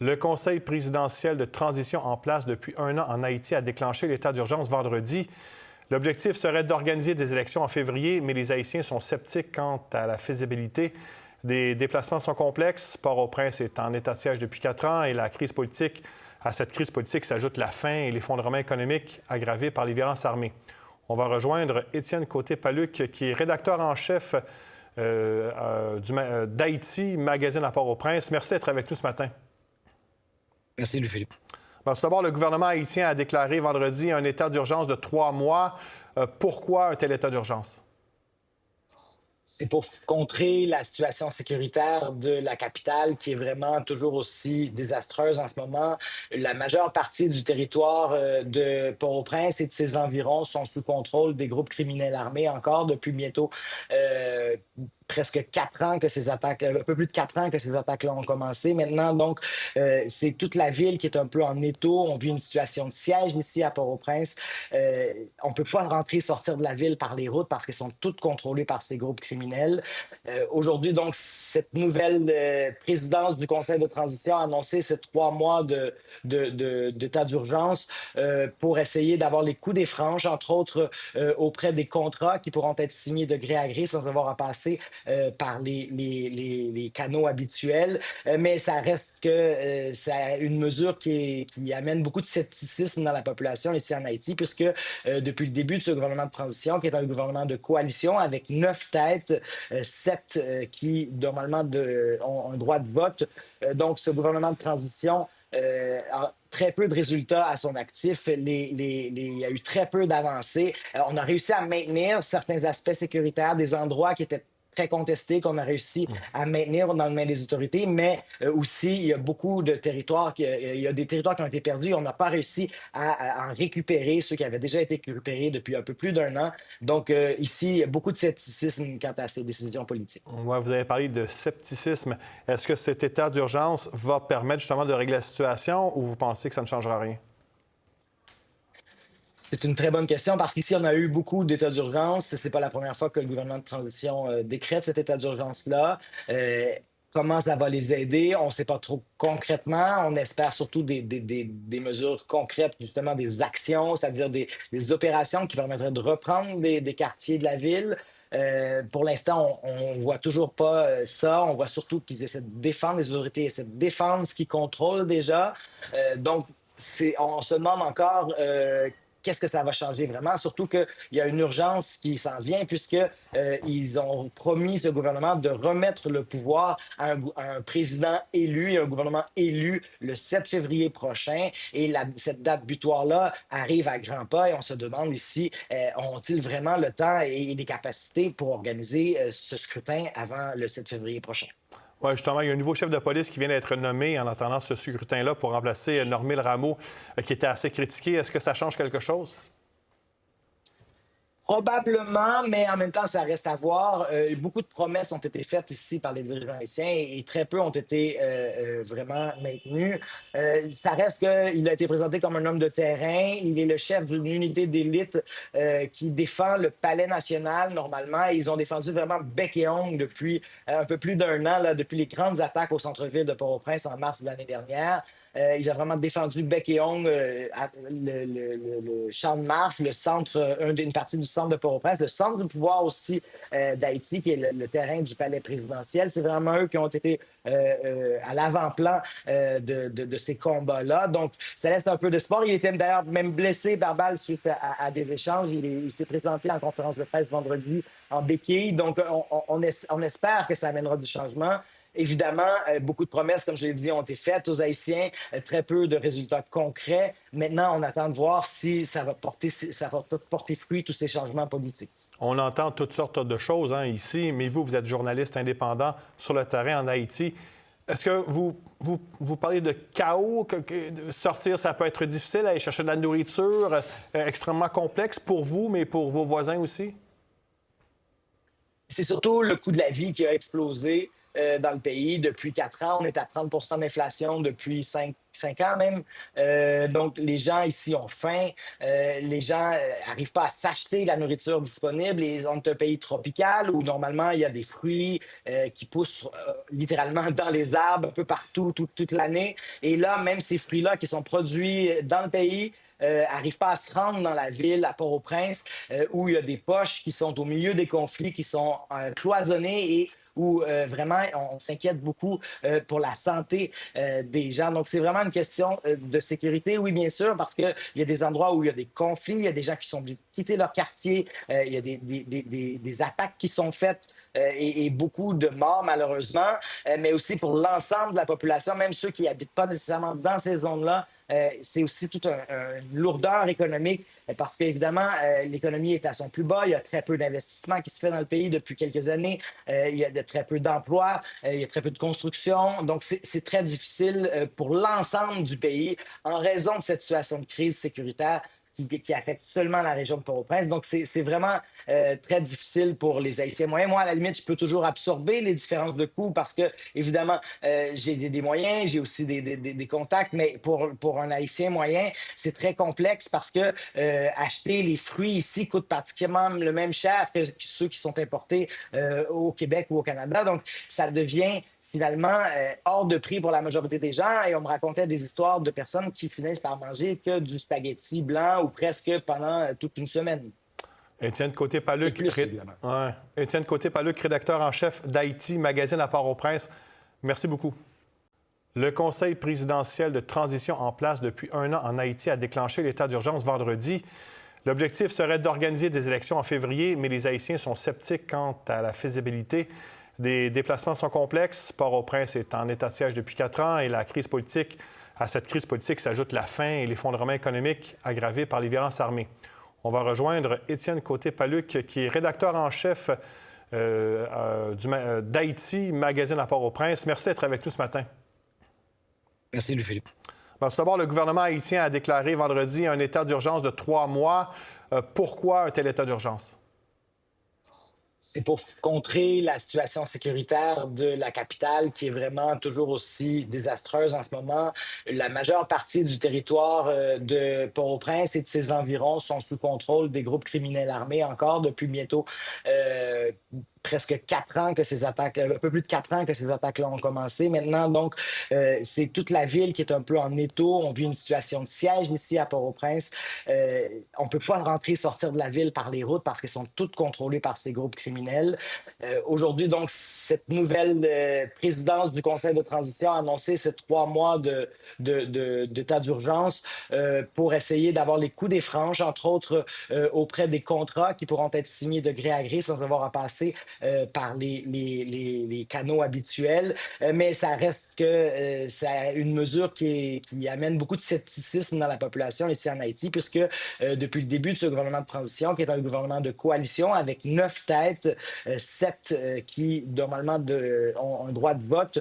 Le Conseil présidentiel de transition en place depuis 1 an en Haïti a déclenché l'état d'urgence vendredi. L'objectif serait d'organiser des élections en février, mais les Haïtiens sont sceptiques quant à la faisabilité. Des déplacements sont complexes. Port-au-Prince est en état de siège depuis 4 ans et à cette crise politique s'ajoute la faim et l'effondrement économique aggravé par les violences armées. On va rejoindre Étienne Côté-Paluc, qui est rédacteur en chef d'Haïti, magazine à Port-au-Prince. Merci d'être avec nous ce matin. Merci, Louis-Philippe. Tout d'abord, le gouvernement haïtien a déclaré vendredi un état d'urgence de 3 mois. Pourquoi un tel état d'urgence? C'est pour contrer la situation sécuritaire de la capitale qui est vraiment toujours aussi désastreuse en ce moment. La majeure partie du territoire de Port-au-Prince et de ses environs sont sous contrôle des groupes criminels armés encore depuis bientôt presque 4 ans que ces attaques, un peu plus de 4 ans que ces attaques-là ont commencé. Maintenant, donc, c'est toute la ville qui est un peu en étau. On vit une situation de siège ici à Port-au-Prince. On ne peut pas rentrer et sortir de la ville par les routes parce qu'elles sont toutes contrôlées par ces groupes criminels. Aujourd'hui, donc, cette nouvelle présidence du Conseil de transition a annoncé ces 3 mois d'état d'urgence pour essayer d'avoir les coups des franges, entre autres auprès des contrats qui pourront être signés de gré à gré sans avoir à passer par les canaux habituels. Mais ça reste que c'est une mesure qui amène beaucoup de scepticisme dans la population ici en Haïti, puisque depuis le début de ce gouvernement de transition, qui est un gouvernement de coalition avec 9 têtes, 7 qui, normalement, ont un droit de vote. Donc, ce gouvernement de transition a très peu de résultats à son actif. Il y a eu très peu d'avancées. On a réussi à maintenir certains aspects sécuritaires, des endroits qui étaient très contestés, qu'on a réussi à maintenir dans les mains des autorités, mais aussi, il y a beaucoup de territoires, il y a des territoires qui ont été perdus. On n'a pas réussi à en récupérer, ceux qui avaient déjà été récupérés depuis un peu plus d'1 an. Donc, ici, il y a beaucoup de scepticisme quant à ces décisions politiques. Ouais, vous avez parlé de scepticisme. Est-ce que cet état d'urgence va permettre justement de régler la situation ou vous pensez que ça ne changera rien? C'est une très bonne question parce qu'ici, on a eu beaucoup d'états d'urgence. Ce n'est pas la première fois que le gouvernement de transition décrète cet état d'urgence-là. Comment ça va les aider? On ne sait pas trop concrètement. On espère surtout des mesures concrètes, justement des actions, c'est-à-dire des opérations qui permettraient de reprendre des quartiers de la ville. Pour l'instant, on ne voit toujours pas ça. On voit surtout qu'ils essaient de défendre, les autorités essaient de défendre ce qu'ils contrôlent déjà. Donc, on se demande encore qu'est-ce que ça va changer vraiment, surtout qu'il y a une urgence qui s'en vient puisqu'ils ont promis, ce gouvernement, de remettre le pouvoir à un président élu et un gouvernement élu le 7 février prochain. Et cette date butoir-là arrive à grands pas et on se demande ici, ont-ils vraiment le temps et les capacités pour organiser ce scrutin avant le 7 février prochain? Oui, justement, il y a un nouveau chef de police qui vient d'être nommé en attendant ce scrutin-là pour remplacer Normil Rameau, qui était assez critiqué. Est-ce que ça change quelque chose? Probablement, mais en même temps, ça reste à voir. Beaucoup de promesses ont été faites ici par les dirigeants haïtiens et très peu ont été vraiment maintenues. Ça reste qu'il a été présenté comme un homme de terrain. Il est le chef d'une unité d'élite qui défend le palais national normalement. Et ils ont défendu vraiment bec et ongle depuis un peu plus d'1 an, là, depuis les grandes attaques au centre-ville de Port-au-Prince en mars de l'année dernière. Ils ont vraiment défendu bec et ongle le Champ de Mars, le centre, une partie du centre de Port-au-Prince, le centre du pouvoir aussi d'Haïti, qui est le terrain du palais présidentiel. C'est vraiment eux qui ont été à l'avant-plan de ces combats-là. Donc, ça laisse un peu d'espoir. Il était d'ailleurs même blessé par balle suite à des échanges. Il s'est présenté en conférence de presse vendredi en béquille. Donc, on espère que ça amènera du changement. Évidemment, beaucoup de promesses, comme je l'ai dit, ont été faites aux Haïtiens, très peu de résultats concrets. Maintenant, on attend de voir si ça va porter fruit, tous ces changements politiques. On entend toutes sortes de choses ici, mais vous êtes journaliste indépendant sur le terrain en Haïti. Est-ce que vous parlez de chaos, que sortir, ça peut être difficile, aller chercher de la nourriture, extrêmement complexe pour vous, mais pour vos voisins aussi? C'est surtout le coût de la vie qui a explosé. dans le pays. Depuis 4 ans, on est à 30 d'inflation depuis 5 ans même. Donc, les gens ici ont faim. Les gens n'arrivent pas à s'acheter la nourriture disponible. Et on est un pays tropical où normalement il y a des fruits qui poussent littéralement dans les arbres un peu partout, toute l'année. Et là, même ces fruits-là qui sont produits dans le pays n'arrivent pas à se rendre dans la ville, à Port-au-Prince, où il y a des poches qui sont au milieu des conflits, qui sont cloisonnés et où vraiment on s'inquiète beaucoup pour la santé des gens. Donc, c'est vraiment une question de sécurité, oui, bien sûr, parce qu'il y a des endroits où il y a des conflits, il y a des gens qui sont obligés de quitter leur quartier, il y a des attaques qui sont faites et beaucoup de morts, malheureusement, mais aussi pour l'ensemble de la population, même ceux qui n'habitent pas nécessairement dans ces zones-là. C'est aussi toute une lourdeur économique parce qu'évidemment, l'économie est à son plus bas. Il y a très peu d'investissement qui se fait dans le pays depuis quelques années. Il y a très peu d'emplois. Il y a très peu de construction. Donc, c'est très difficile pour l'ensemble du pays en raison de cette situation de crise sécuritaire qui affecte seulement la région de Port-au-Prince. Donc, c'est vraiment très difficile pour les Haïtiens moyens. Moi, à la limite, je peux toujours absorber les différences de coûts parce que, évidemment, j'ai des moyens, j'ai aussi des contacts, mais pour un Haïtien moyen, c'est très complexe parce que acheter les fruits ici coûte pratiquement le même cher que ceux qui sont importés au Québec ou au Canada. Donc, ça devient finalement hors de prix pour la majorité des gens. Et on me racontait des histoires de personnes qui finissent par manger que du spaghetti blanc ou presque pendant toute une semaine. Étienne Et Côté-Paluc, plus, évidemment. ouais. Étienne Côté-Paluc, rédacteur en chef d'Haïti Magazine à Port-au-Prince. Merci beaucoup. Le Conseil présidentiel de transition en place depuis 1 an en Haïti a déclenché l'état d'urgence vendredi. L'objectif serait d'organiser des élections en février, mais les Haïtiens sont sceptiques quant à la faisabilité. Des déplacements sont complexes. Port-au-Prince est en état de siège depuis 4 ans et à cette crise politique s'ajoute la faim et l'effondrement économique aggravé par les violences armées. On va rejoindre Étienne Côté-Paluc, qui est rédacteur en chef d'Haïti Magazine à Port-au-Prince. Merci d'être avec nous ce matin. Merci, Louis-Philippe. Tout d'abord, le gouvernement haïtien a déclaré vendredi un état d'urgence de 3 mois. Pourquoi un tel état d'urgence? C'est pour contrer la situation sécuritaire de la capitale qui est vraiment toujours aussi désastreuse en ce moment. La majeure partie du territoire de Port-au-Prince et de ses environs sont sous contrôle des groupes criminels armés encore depuis bientôt presque 4 ans que ces attaques, un peu plus de 4 ans que ces attaques-là ont commencé. Maintenant, donc, c'est toute la ville qui est un peu en étau. On vit une situation de siège ici à Port-au-Prince. On ne peut pas rentrer et sortir de la ville par les routes parce qu'elles sont toutes contrôlées par ces groupes criminels. Aujourd'hui, donc, cette nouvelle présidence du Conseil de transition a annoncé ces 3 mois d'état d'urgence pour essayer d'avoir les coups des franges, entre autres, auprès des contrats qui pourront être signés de gré à gré sans avoir à passer par les canaux habituels. Mais ça reste que c'est une mesure qui amène beaucoup de scepticisme dans la population ici en Haïti, puisque depuis le début de ce gouvernement de transition, qui est un gouvernement de coalition avec 9 têtes, 7 qui, normalement, ont un droit de vote.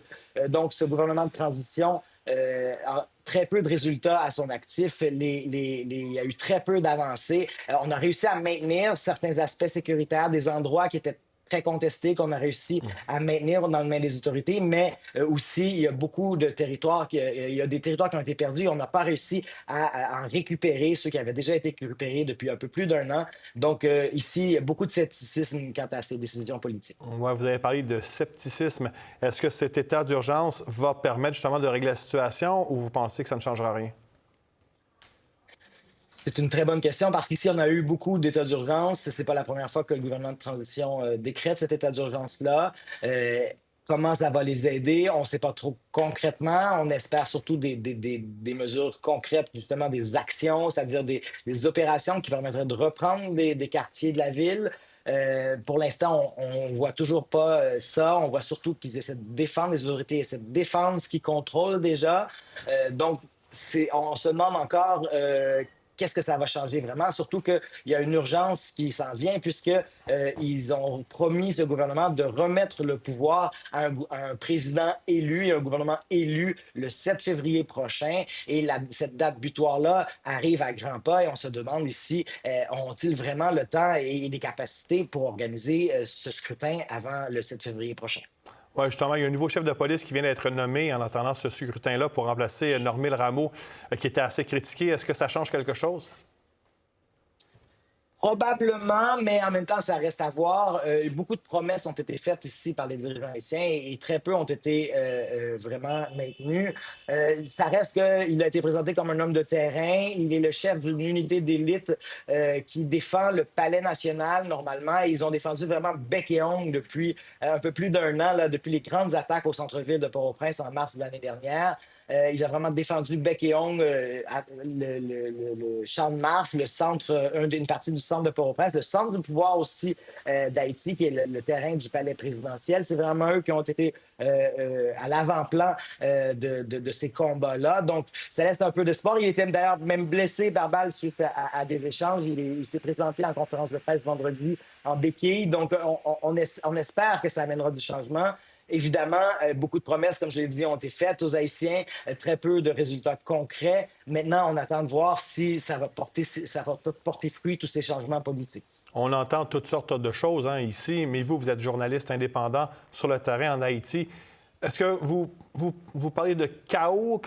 Donc, ce gouvernement de transition a très peu de résultats à son actif. Il y a eu très peu d'avancées. On a réussi à maintenir certains aspects sécuritaires, des endroits qui étaient très contestés, qu'on a réussi à maintenir dans les mains des autorités, mais aussi, il y a beaucoup de territoires, il y a des territoires qui ont été perdus. On n'a pas réussi à en récupérer, ceux qui avaient déjà été récupérés depuis un peu plus d'1 an. Donc, ici, il y a beaucoup de scepticisme quant à ces décisions politiques. Ouais, vous avez parlé de scepticisme. Est-ce que cet état d'urgence va permettre justement de régler la situation ou vous pensez que ça ne changera rien? C'est une très bonne question parce qu'ici, on a eu beaucoup d'états d'urgence. Ce n'est pas la première fois que le gouvernement de transition décrète cet état d'urgence-là. Comment ça va les aider? On ne sait pas trop concrètement. On espère surtout des mesures concrètes, justement des actions, c'est-à-dire des opérations qui permettraient de reprendre des quartiers de la ville. Pour l'instant, on ne voit toujours pas ça. On voit surtout qu'ils essaient de défendre, les autorités essaient de défendre ce qu'ils contrôlent déjà. Donc, on se demande encore qu'est-ce que ça va changer vraiment, surtout qu'il y a une urgence qui s'en vient puisqu'ils ont promis, ce gouvernement, de remettre le pouvoir à un président élu et un gouvernement élu le 7 février prochain. Et cette date butoir-là arrive à grands pas et on se demande ici, ont-ils vraiment le temps et les capacités pour organiser ce scrutin avant le 7 février prochain? Oui, justement, il y a un nouveau chef de police qui vient d'être nommé en attendant ce scrutin-là pour remplacer Normil Rameau, qui était assez critiqué. Est-ce que ça change quelque chose? Probablement, mais en même temps, ça reste à voir. Beaucoup de promesses ont été faites ici par les dirigeants haïtiens et très peu ont été vraiment maintenues. Ça reste qu'il a été présenté comme un homme de terrain. Il est le chef d'une unité d'élite qui défend le palais national normalement. Et ils ont défendu vraiment bec et ongle depuis un peu plus d'un an, là, depuis les grandes attaques au centre-ville de Port-au-Prince en mars de l'année dernière. Il a vraiment défendu bec et ongle le Champ de Mars, le centre, une partie du centre de Port-au-Prince, le centre du pouvoir aussi d'Haïti, qui est le terrain du palais présidentiel. C'est vraiment eux qui ont été à l'avant-plan de ces combats-là. Donc, ça laisse un peu d'espoir. Il était d'ailleurs même blessé par balle suite à des échanges. Il s'est présenté en conférence de presse vendredi en béquille. Donc, on espère que ça amènera du changement. Évidemment, beaucoup de promesses, comme je l'ai dit, ont été faites aux Haïtiens, très peu de résultats concrets. Maintenant, on attend de voir si ça va porter fruit, tous ces changements politiques. On entend toutes sortes de choses ici, mais vous êtes journaliste indépendant sur le terrain en Haïti. Est-ce que vous parlez de chaos?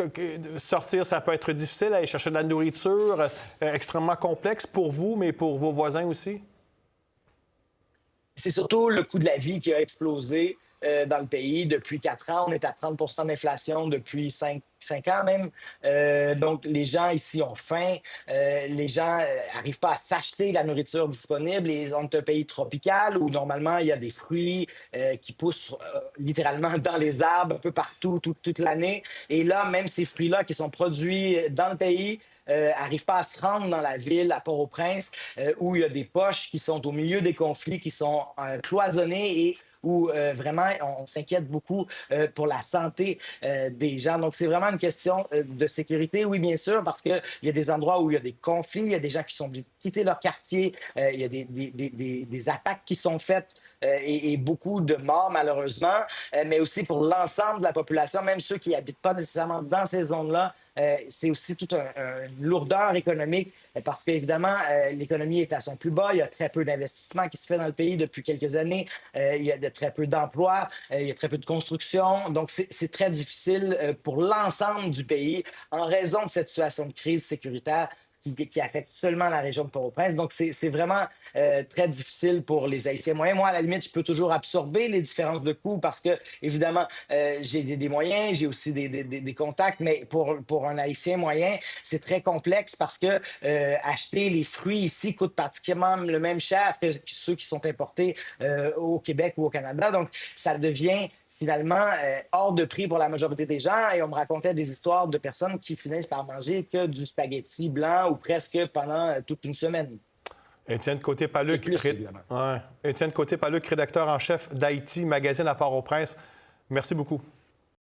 Sortir, ça peut être difficile, aller chercher de la nourriture, extrêmement complexe pour vous, mais pour vos voisins aussi? C'est surtout le coût de la vie qui a explosé dans le pays depuis 4 ans. On est à 30 d'inflation depuis 5 ans même. Donc, les gens ici ont faim. Les gens n'arrivent pas à s'acheter la nourriture disponible. Et on est un pays tropical où, normalement, il y a des fruits qui poussent littéralement dans les arbres un peu partout, toute l'année. Et là, même ces fruits-là qui sont produits dans le pays n'arrivent pas à se rendre dans la ville, à Port-au-Prince, où il y a des poches qui sont au milieu des conflits, qui sont cloisonnées et où vraiment on s'inquiète beaucoup pour la santé des gens. Donc, c'est vraiment une question de sécurité, oui, bien sûr, parce qu'il y a des endroits où il y a des conflits, il y a des gens qui sont obligés de quitter leur quartier, il y a des attaques qui sont faites et beaucoup de morts, malheureusement, mais aussi pour l'ensemble de la population, même ceux qui n'habitent pas nécessairement dans ces zones-là. C'est aussi toute une lourdeur économique parce qu'évidemment, l'économie est à son plus bas. Il y a très peu d'investissement qui se fait dans le pays depuis quelques années. Il y a très peu d'emplois. Il y a très peu de construction. Donc, c'est très difficile pour l'ensemble du pays en raison de cette situation de crise sécuritaire qui affecte seulement la région de Port-au-Prince. Donc, c'est vraiment très difficile pour les Haïtiens moyens. Moi, à la limite, je peux toujours absorber les différences de coûts parce que, évidemment, j'ai des moyens, j'ai aussi des contacts, mais pour un Haïtien moyen, c'est très complexe parce que acheter les fruits ici coûte pratiquement le même cher que ceux qui sont importés au Québec ou au Canada. Donc, ça devient finalement hors de prix pour la majorité des gens. Et on me racontait des histoires de personnes qui finissent par manger que du spaghetti blanc ou presque pendant toute une semaine. Étienne Côté-Paluc, Étienne Côté-Paluc, rédacteur en chef d'Haïti Magazine à Port-au-Prince. Merci beaucoup.